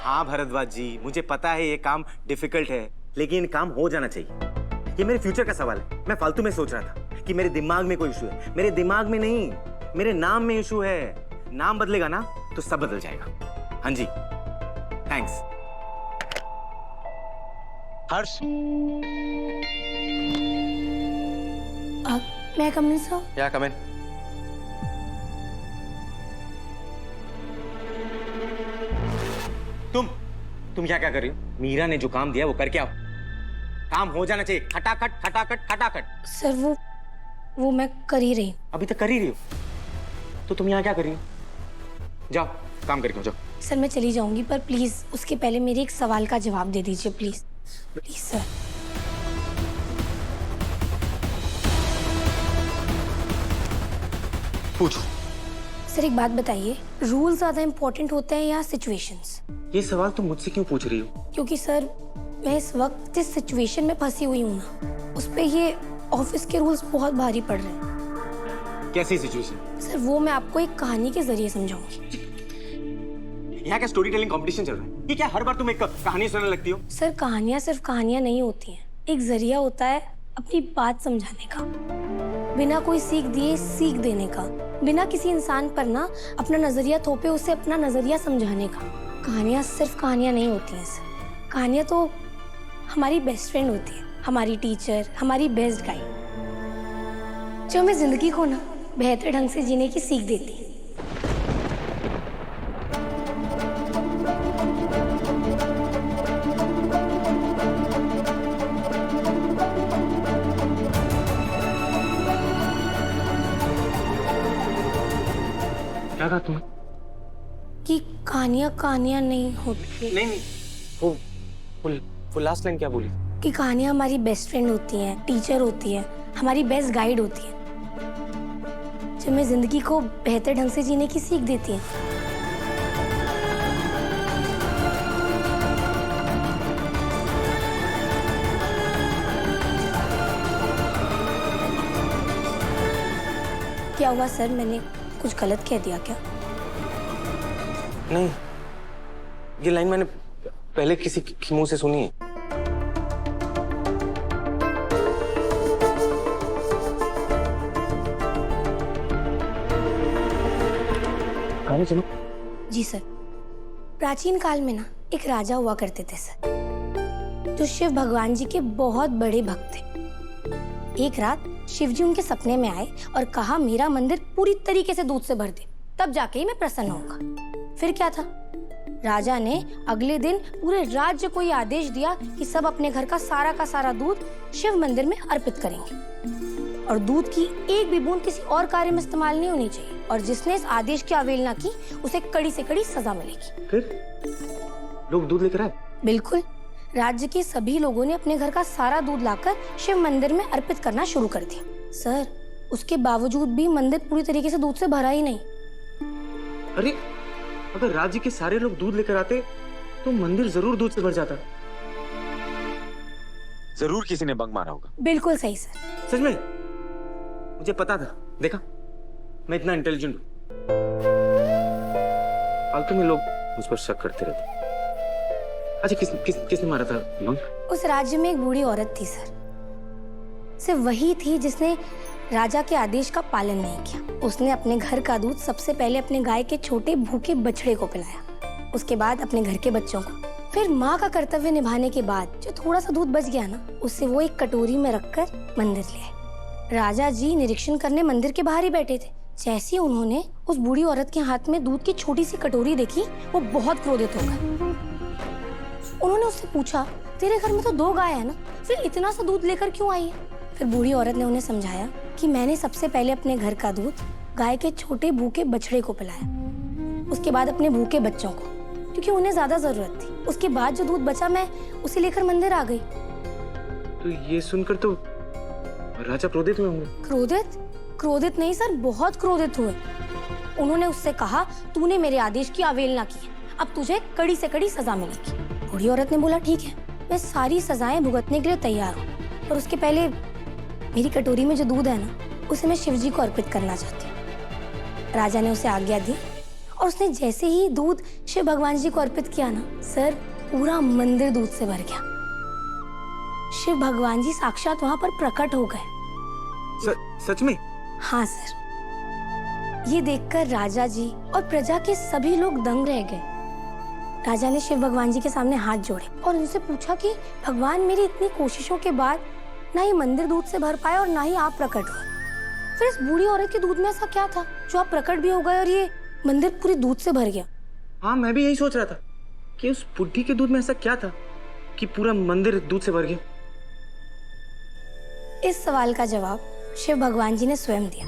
हाँ भरद्वाज जी, मुझे पता है ये काम डिफिकल्ट है, लेकिन काम हो जाना चाहिए। ये मेरे फ्यूचर का सवाल है। मैं फालतू में सोच रहा था कि मेरे दिमाग में कोई इशू है। मेरे दिमाग में नहीं, मेरे नाम में इशू है। नाम बदलेगा ना तो सब बदल जाएगा। हाँ जी, थैंक्स। हर्ष, मैं कम इन सर? या कम इन। तुम क्या कर रही हो? मीरा ने जो काम दिया वो करके आओ। काम हो जाना चाहिए, खटाखट खटाखट खटाखट। सर वो मैं कर ही रही हूँ। अभी तक कर ही रही हो तो तुम यहाँ क्या कर रही हो? जाओ काम करके आओ, जाओ। सर मैं चली जाऊंगी, पर प्लीज उसके पहले मेरे एक सवाल का जवाब दे दीजिए, प्लीज प्लीज सर। पूछो। सर एक बात बताइए, रूल ज्यादा इम्पोर्टेंट होते हैं या सिचुएशंस? ये सवाल तुम मुझसे क्यों पूछ रही हो? क्योंकि सर मैं इस वक्त जिस सिचुएशन में फंसी हुई हूँ ना, उस पे ये ऑफिस के रूल्स बहुत भारी पड़ रहे हैं। कैसी सिचुएशन? सर वो मैं आपको एक कहानी के जरिए समझाऊंगी। यहाँ क्या स्टोरी टेलिंग कंपटीशन चल रहा है? ये क्या हर बार तुम एक कहानी सुनाने लगती हो? सर कहानियाँ सिर्फ कहानियाँ नहीं होती हैं, एक जरिया होता है अपनी बात समझाने का, बिना कोई सीख दिए सीख देने का, बिना किसी इंसान पर ना अपना नजरिया थोपे उसे अपना नजरिया समझाने का। कहानियाँ सिर्फ कहानियाँ नहीं होती हैं सर। कहानियाँ तो हमारी बेस्ट फ्रेंड होती है, हमारी टीचर, हमारी बेस्ट गाइड, जो हमें जिंदगी को ना बेहतर ढंग से जीने की सीख देती है। क्या कहा तुमने? कि कहानियाँ नहीं होती। नहीं, वो लास्ट लाइन क्या बोली? कि कहानियाँ हमारी बेस्ट फ्रेंड होती हैं, टीचर होती हैं, हमारी बेस्ट गाइड होती हैं, जो हमें जिंदगी को बेहतर ढंग से जीने की सीख देती हैं। क्या हुआ सर, मैंने कुछ गलत कह दिया क्या? नहीं, ये लाइन मैंने पहले किसी के मुंह से सुनी है। कहानी सुनो। जी सर। प्राचीन काल में ना एक राजा हुआ करते थे सर, जो शिव भगवान जी के बहुत बड़े भक्त थे। एक रात शिव जी उनके सपने में आए और कहा मेरा मंदिर पूरी तरीके से दूध से भर दे, तब जाके ही मैं प्रसन्न होऊंगा। फिर क्या था, राजा ने अगले दिन पूरे राज्य को ये आदेश दिया कि सब अपने घर का सारा दूध शिव मंदिर में अर्पित करेंगे और दूध की एक भी बूंद किसी और कार्य में इस्तेमाल नहीं होनी चाहिए, और जिसने इस आदेश की अवहेलना की उसे कड़ी से कड़ी सजा मिलेगी। फिर लोग दूध लेकर आए? बिल्कुल, राज्य के सभी लोगों ने अपने घर का सारा दूध लाकर शिव मंदिर में अर्पित करना शुरू कर दिया। सर उसके बावजूद भी मंदिर पूरी तरीके से दूध से भरा ही नहीं। अरे अगर राज्य के सारे लोग दूध लेकर आते तो मंदिर जरूर दूध से भर जाता। जरूर किसी ने बंक मारा होगा। बिल्कुल सही सर। सच में मुझे पता था, देखा मैं इतना इंटेलिजेंट हूँ। फालतू में लोग मुझ पर शक करते रहते। अच्छा किसने मारा था बंक? उस राज्य में एक बूढ़ी औरत थी सर, सिर्फ वही थी जिसने राजा के आदेश का पालन नहीं किया। उसने अपने घर का दूध सबसे पहले अपने गाय के छोटे भूखे बछड़े को पिलाया, उसके बाद अपने घर के बच्चों को, फिर माँ का कर्तव्य निभाने के बाद जो थोड़ा सा दूध बच गया ना, उससे वो एक कटोरी में रखकर मंदिर ले आए। राजा जी निरीक्षण करने मंदिर के बाहर ही बैठे थे। जैसे ही उन्होंने उस बूढ़ी औरत के हाथ में दूध की छोटी सी कटोरी देखी, वो बहुत क्रोधित हो गए। उन्होंने उससे पूछा, तेरे घर में तो 2 गाय है ना, फिर इतना सा दूध लेकर क्यों आई है? फिर बूढ़ी औरत ने उन्हें समझाया कि मैंने सबसे पहले अपने घर का दूध गाय के छोटे भूखे बछड़े को पिलाया, उसके बाद अपने भूखे बच्चों को, क्योंकि उन्हें ज्यादा जरूरत थी। उसके बाद जो दूध बचा मैं उसे लेकर मंदिर आ गई। तो ये सुनकर तो राजा क्रोधित हुए होंगे। क्रोधित नहीं सर, बहुत क्रोधित हुए। उन्होंने उससे कहा, तूने मेरे आदेश की अवहेलना की, अब तुझे कड़ी से कड़ी सजा मिलेगी। बूढ़ी औरत ने बोला, ठीक है, मैं सारी सजाएं भुगतने के लिए तैयार हूँ, पर उसके पहले मेरी कटोरी में जो दूध है ना, उसे मैं शिव जी को अर्पित करना चाहती हूँ। राजा ने उसे आज्ञा दी और उसने जैसे ही दूध शिव भगवान जी को अर्पित किया ना सर, पूरा मंदिर दूध से भर गया। शिव भगवान जी साक्षात वहां पर प्रकट हो गए। सच में? हाँ सर। ये देखकर राजा जी और प्रजा के सभी लोग दंग रह गए। राजा ने शिव भगवान जी के सामने हाथ जोड़े और उनसे पूछा कि भगवान, मेरी इतनी कोशिशों के बाद ना ही मंदिर दूध से भर पाया और ना ही आप प्रकट हुए, फिर इस बूढ़ी औरत के दूध में ऐसा क्या था जो आप प्रकट भी हो गए और ये मंदिर पूरी दूध से भर गया? हाँ, मैं भी यही सोच रहा था कि उस बुढ़ी के दूध में ऐसा क्या था कि पूरा मंदिर दूध से भर गया। इस सवाल का जवाब शिव भगवान जी ने स्वयं दिया।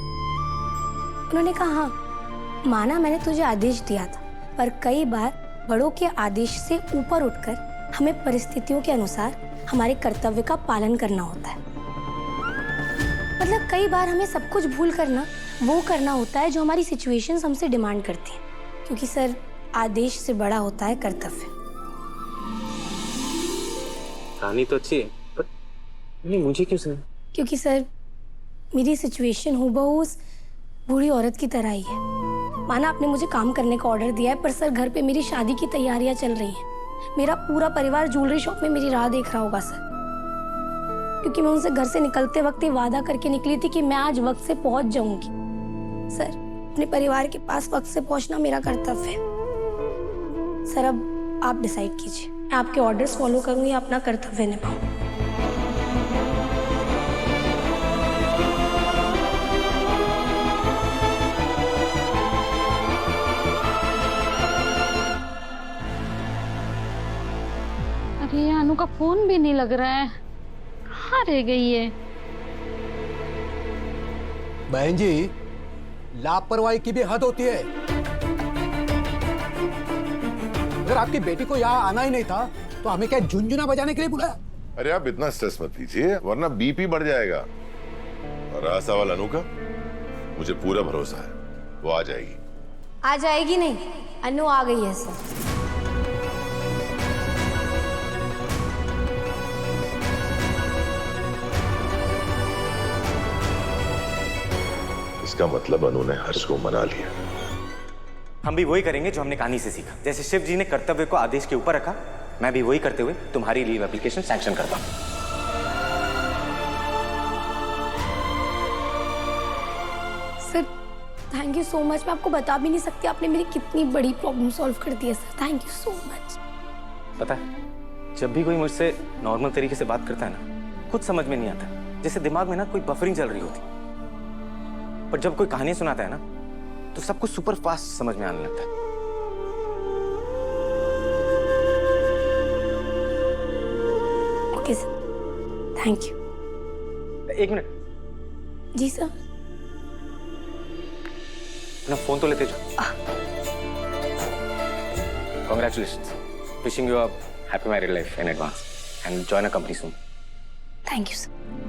उन्होंने कहा, हाँ माना मैंने तुझे आदेश दिया था, पर कई बार बड़ों के आदेश से ऊपर उठकर हमें परिस्थितियों के अनुसार हमारे कर्तव्य का पालन करना होता है। मतलब कई बार हमें सब कुछ भूल करना वो करना होता है जो हमारी सिचुएशंस हमसे डिमांड करती हैं, क्योंकि सर आदेश से बड़ा होता है कर्तव्य। कहानी तो अच्छी है, पर नहीं, मुझे क्यों सुना? क्योंकि सर मेरी सिचुएशन हूबहू उस बूढ़ी औरत की तरह ही है। माना आपने मुझे काम करने का ऑर्डर दिया है, पर सर घर पे मेरी शादी की तैयारियां चल रही हैं। मेरा पूरा परिवार ज्वेलरी शॉप में मेरी राह देख रहा होगा सर, क्योंकि मैं उनसे घर से निकलते वक्त ये वादा करके निकली थी कि मैं आज वक्त से पहुंच जाऊंगी। सर अपने परिवार के पास वक्त से पहुंचना मेरा कर्तव्य है। सर अब आप डिसाइड कीजिए, मैं आपके ऑर्डर्स फॉलो करूं या अपना कर्तव्य निभाऊं। अरे ये अनु का फोन भी नहीं लग रहा है, कहाँ रह गई है? बहन जी, लापरवाही की भी हद होती है। अगर आपकी बेटी को यहाँ आना ही नहीं था तो हमें क्या झुनझुना बजाने के लिए बुलाया? अरे आप इतना स्ट्रेस मत लीजिए, वरना बीपी बढ़ जाएगा। और रहा सवाल अनु का, मुझे पूरा भरोसा है वो आ जाएगी। आ जाएगी नहीं, अनु आ गई है सर। इसका मतलब अनु ने हर्ष को मना लिया। हम भी वही करेंगे जो हमने कहानी से सीखा। जैसे शिव जी ने कर्तव्य को आदेश के ऊपर रखा, मैं भी वही करते हुए तुम्हारी लीव एप्लीकेशन सैंक्शन करता हूं। Sir thank you so much. मैं आपको बता भी नहीं सकती आपने मेरी कितनी बड़ी प्रॉब्लम सॉल्व कर दी है sir. Thank you so much. पता है, जब भी कोई मुझसे नॉर्मल तरीके से बात करता है ना, कुछ समझ में नहीं आता, जैसे दिमाग में ना कोई बफरिंग चल रही होती। पर जब कोई कहानी सुनाता है ना, तो सब कुछ सुपर फास्ट समझ में आने लगता है। Okay sir, thank you. एक मिनट। जी सर। अपना फोन तो लेते जाओ। Congratulations. Wishing you a happy married life in advance and join a company soon. Thank you sir.